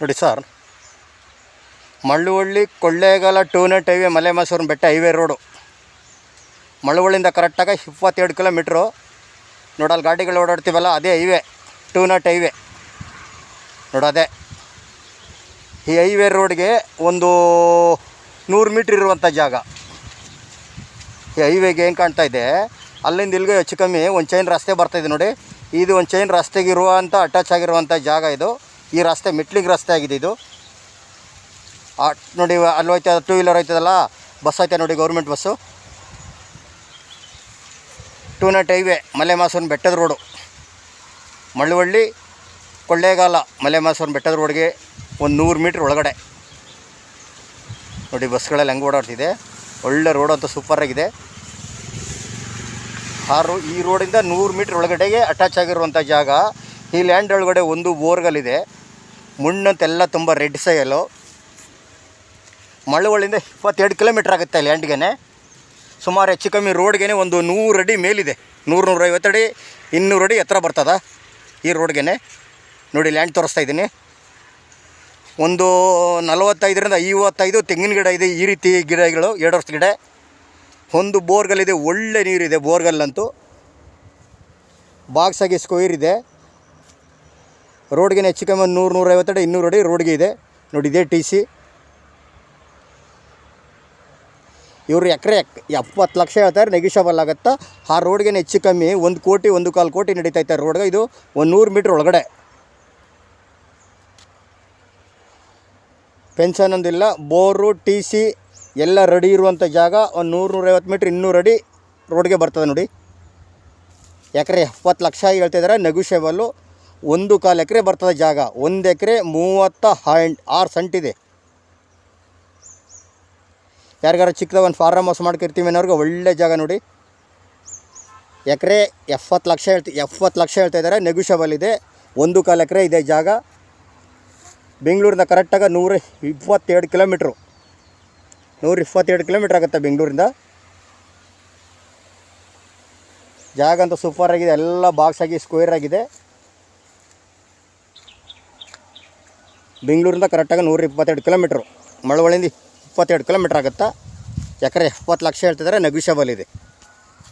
ನೋಡಿ ಸರ್, ಮಳ್ಳವಳ್ಳಿ ಕೊಳ್ಳೇಗಾಲ 2 ನೆಟ್ ಹೈವೇ ಮಲೆಮಹದೇಶ್ವರ ಬೆಟ್ಟ ಹೈವೇ ರೋಡು. ಮಳ್ಳವಳ್ಳಿಯಿಂದ ಕರೆಕ್ಟಾಗಿ 22 ಕಿಲೋಮೀಟ್ರು. ನೋಡಲ್ಲಿ ಗಾಡಿಗಳು ಓಡಾಡ್ತೀವಲ್ಲ, ಅದೇ ಹೈವೇ 2 ನೆಟ್ ಹೈವೇ ನೋಡೋದೆ. ಈ ಹೈವೇ ರೋಡ್ಗೆ ಒಂದು 100 ಮೀಟ್ರ್ ಇರುವಂಥ ಜಾಗ. ಈ ಹೈವೇಗೆ ಏನು ಕಾಣ್ತಾ ಇದೆ, ಅಲ್ಲಿಂದ ಇಲ್ಲಿಗೆ ಹೆಚ್ಚು ಕಮ್ಮಿ ಒಂದು ಚೈನ್ ರಸ್ತೆ ಬರ್ತಾಯಿದೆ ನೋಡಿ. ಇದು ಒಂದು ಚೈನ್ ರಸ್ತೆಗಿರುವಂಥ ಅಟ್ಯಾಚ್ ಆಗಿರುವಂಥ ಜಾಗ ಇದು. ಈ ರಸ್ತೆ ಮೆಟ್ಲಿಗೆ ರಸ್ತೆ ಆಗಿದೆ ಇದು. ನೋಡಿ ಅಲ್ಲಿ ಹೋಯ್ತಾ 2 ವೀಲರ್ ಹೋಯ್ತದಲ್ಲ, ಬಸ್ ಐತೆ ನೋಡಿ, ಗೌರ್ಮೆಂಟ್ ಬಸ್ಸು. 2 ನೆಟ್ ಹೈವೇ ಮಲೆಮಹದೇಶ್ವರ ಬೆಟ್ಟದ ರೋಡು. ಮಳ್ಳವಳ್ಳಿ ಕೊಳ್ಳೇಗಾಲ ಮಲೆಮಹದೇಶ್ವರ ಬೆಟ್ಟದ ರೋಡ್ಗೆ ಒಂದು 100 ಮೀಟ್ರ್ ಒಳಗಡೆ ನೋಡಿ ಬಸ್ಗಳೆಲ್ಲ ಹೆಂಗೆ ಓಡಾಡ್ತಿದೆ. ಒಳ್ಳೆ ರೋಡ್ ಅಂತೂ ಸೂಪರಾಗಿದೆ. ಈ ರೋಡಿಂದ 100 ಮೀಟ್ರ್ ಒಳಗಡೆಗೆ ಅಟ್ಯಾಚ್ ಆಗಿರುವಂಥ ಜಾಗ. ಈ ಲ್ಯಾಂಡ್ ಒಳಗಡೆ ಒಂದು ಬೋರ್ಗಲ್ಲಿದೆ. ಮುಣ್ಣಂತೆಲ್ಲ ತುಂಬ ರೆಡ್ ಸೈಲು. ಮಳ್ಳವಳ್ಳಿಯಿಂದ 22 ಕಿಲೋಮೀಟ್ರ್ ಆಗುತ್ತೆ ಲ್ಯಾಂಡ್ಗೆ. ಸುಮಾರು ಹೆಚ್ಚು ಕಮ್ಮಿ ರೋಡ್ಗೆ ಒಂದು 100 ಅಡಿ ಮೇಲಿದೆ. 100-150 ಅಡಿ 200 ಅಡಿ ಎತ್ತರ ಬರ್ತದ ಈ ರೋಡ್ಗೆ. ನೋಡಿ ಲ್ಯಾಂಡ್ ತೋರಿಸ್ತಾ ಇದ್ದೀನಿ. ಒಂದು 45ರಿಂದ 55 ತೆಂಗಿನ ಗಿಡ ಇದೆ. ಈ ರೀತಿ ಗಿಡಗಳು 2 ವರ್ಷದ ಗಿಡ. ಒಂದು ಬೋರ್ಗಲ್ಲಿದೆ, ಒಳ್ಳೆ ನೀರಿದೆ ಬೋರ್ಗಲ್ಲಂತೂ. ಬಾಕ್ಸಾಗಿ ಸ್ಕ್ವೇರ್ ಇದೆ. ರೋಡ್ಗೆ ಹೆಚ್ಚು ಕಮ್ಮಿ 100-150 ಅಡಿ 200 ಅಡಿ ರೋಡ್ಗೆ ಇದೆ ನೋಡಿ. ಇದೇ TC. ಇವರು ಎಕರೆ 70 ಲಕ್ಷ ಹೇಳ್ತಾರೆ, ನೆಗಿಷಬಲ್ ಆಗುತ್ತಾ. ಆ ರೋಡ್ಗೆ ಹೆಚ್ಚು ಕಮ್ಮಿ 1 ಕೋಟಿ 1.25 ಕೋಟಿ ನಡೀತೈತೆ ರೋಡ್ಗೆ. ಇದು ಒಂದು 100 ಮೀಟ್ರ್ ಒಳಗಡೆ. ಪೆನ್ಷನ್ ಒಂದಿಲ್ಲ, ಬೋರು TC ಎಲ್ಲ ರೆಡಿ ಇರುವಂಥ ಜಾಗ. ಒಂದು 100-150 ಮೀಟ್ರ್ 200 ಅಡಿ ರೋಡ್ಗೆ ಬರ್ತದೆ ನೋಡಿ. ಎಕರೆ 70 ಲಕ್ಷ ಹೇಳ್ತಿದ್ದಾರೆ, ನೆಗೋಷಿಯಬಲ್ಲು. 1.25 ಎಕರೆ ಬರ್ತದೆ ಜಾಗ. 1 ಎಕರೆ 36 ಸೆಂಟಿದೆ. ಯಾರಿಗಾರ ಚಿಕ್ಕದ ಒಂದು ಫಾರ್ಮ್ ಹೌಸ್ ಮಾಡ್ಕಿರ್ತೀವಿ ಅನ್ನೋರ್ಗೆ ಒಳ್ಳೆ ಜಾಗ ನೋಡಿ. ಎಕರೆ 70 ಲಕ್ಷ ಹೇಳ್ತಾಯಿದ್ದಾರೆ, ನೆಗೋಷಿಯಬಲ್ ಇದೆ. 1.25 ಎಕರೆ ಇದೆ ಜಾಗ. ಬೆಂಗಳೂರಿಂದ ಕರೆಕ್ಟಾಗಿ 122 ಕಿಲೋಮೀಟ್ರು. 122 ಕಿಲೋಮೀಟ್ರ್ ಆಗುತ್ತೆ ಬೆಂಗಳೂರಿಂದ. ಜಾಗ ಅಂತೂ ಸೂಪರಾಗಿದೆ. ಎಲ್ಲ ಬಾಕ್ಸಾಗಿ ಸ್ಕ್ವೇರ್ ಆಗಿದೆ. ಬೆಂಗಳೂರಿಂದ ಕರೆಕ್ಟಾಗಿ 122 ಕಿಲೋಮೀಟ್ರು. ಮಳವಳ್ಳಿಯಿಂದ 22 ಕಿಲೋಮೀಟ್ರ್ ಆಗುತ್ತಾ. ಎಕರೆ 70 ಲಕ್ಷ ಹೇಳ್ತಿದ್ದಾರೆ, ನೆಗೋಷಿಯಬಲ್ ಇದೆ.